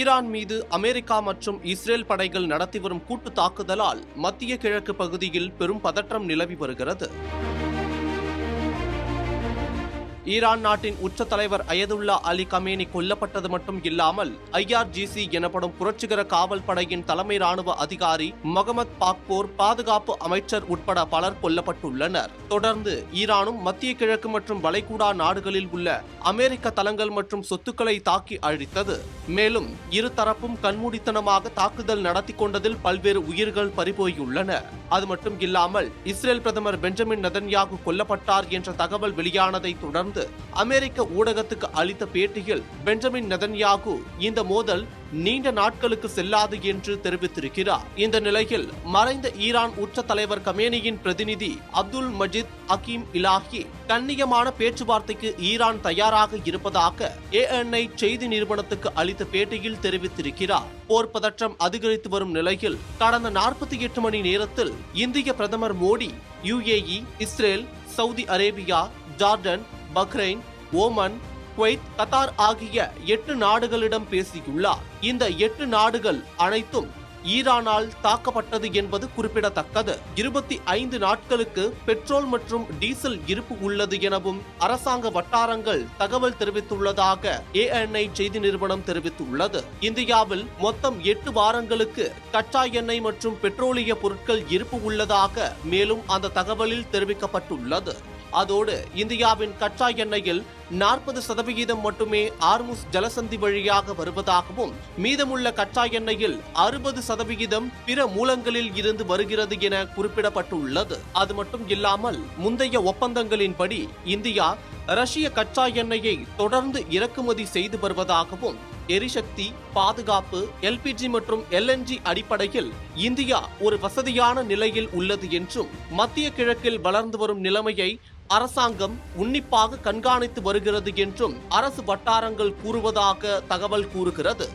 Iran மீது America மற்றும் Israel படைகள் நடத்தி வரும் கூட்டு தாக்குதலால் மத்திய கிழக்கு பகுதியில் பெரும் பதற்றம் நிலவி வருகிறது. ஈரான் நாட்டின் உச்ச தலைவர் அயதுல்லா அலி கமேனி கொல்லப்பட்டது மட்டும் இல்லாமல் IRGC எனப்படும் புரட்சிகர காவல் படையின் தலைமை ராணுவ அதிகாரி முகமது பாக்போர், பாதுகாப்பு அமைச்சர் உட்பட பலர் கொல்லப்பட்டுள்ளனர். தொடர்ந்து ஈரானும் மத்திய கிழக்கு மற்றும் வளைகுடா நாடுகளில் உள்ள அமெரிக்க தளங்கள் மற்றும் சொத்துக்களை தாக்கி அழித்தது. மேலும் இருதரப்பும் கண்மூடித்தனமாக தாக்குதல் நடத்தி கொண்டதில் பல்வேறு உயிர்கள் பறிபோயுள்ளன. அது மட்டும் இல்லாமல் இஸ்ரேல் பிரதமர் பெஞ்சமின் நெதன்யாகு கொல்லப்பட்டார் என்ற தகவல் வெளியானதை தொடர்ந்து அமெரிக்க ஊடகத்துக்கு அளித்த பேட்டியில் பெஞ்சமின் நெதன்யாகு இந்த மோதல் நீண்ட நாட்களுக்கு செல்லாது என்று தெரிவித்திருக்கிறார். இந்த நிலையில் மறைந்த ஈரான் உச்ச தலைவர் கமேனியின் பிரதிநிதி அப்துல் மஜித் அகீம் இலாஹி கண்ணியமான பேச்சுவார்த்தைக்கு ஈரான் தயாராக இருப்பதாக ANI செய்தி நிறுவனத்துக்கு அளித்த பேட்டியில் தெரிவித்திருக்கிறார். போர் பதற்றம் அதிகரித்து வரும் நிலையில் கடந்த 48 மணி நேரத்தில் இந்திய பிரதமர் Modi UAE, Israel, Saudi Arabia, Jordan, Bahrain, Oman, Kuwait, Qatar ஆகிய 8 நாடுகளிடம் பேசியுள்ளார். இந்த 8 நாடுகள் அனைத்தும் ஈரானால் தாக்கப்பட்டது என்பது குறிப்பிடத்தக்கது. 25 நாட்களுக்கு பெட்ரோல் மற்றும் டீசல் இருப்பு உள்ளது எனவும் அரசாங்க வட்டாரங்கள் தகவல் தெரிவித்துள்ளதாக ANI செய்தி நிறுவனம் தெரிவித்துள்ளது. இந்தியாவில் மொத்தம் 8 வாரங்களுக்கு கச்சா எண்ணெய் மற்றும் பெட்ரோலிய பொருட்கள் இருப்பு உள்ளதாக மேலும் அந்த தகவலில் தெரிவிக்கப்பட்டுள்ளது. அதோடு இந்தியாவின் கச்சா எண்ணெயில் 40% மட்டுமே ஆர்முஸ் ஜலசந்தி வழியாக வருவதாகவும் மீதமுள்ள கச்சா எண்ணெயில் 60% பிற மூலங்களில் இருந்து வருகிறது என குறிப்பிடப்பட்டுள்ளது. அது மட்டும் இல்லாமல் முந்தைய ஒப்பந்தங்களின்படி இந்தியா ரஷ்ய கச்சா எண்ணெயை தொடர்ந்து இறக்குமதி செய்து வருவதாகவும் எரிசக்தி, பாதுகாப்பு, LPG மற்றும் LNG அடிப்படையில் இந்தியா ஒரு வசதியான நிலையில் உள்ளது என்றும் மத்திய கிழக்கில் வளர்ந்து வரும் நிலைமையை அரசாங்கம் உன்னிப்பாக கண்காணித்து வருகிறது என்றும் அரசு வட்டாரங்கள் கூறுவதாக தகவல் கூறுகிறது.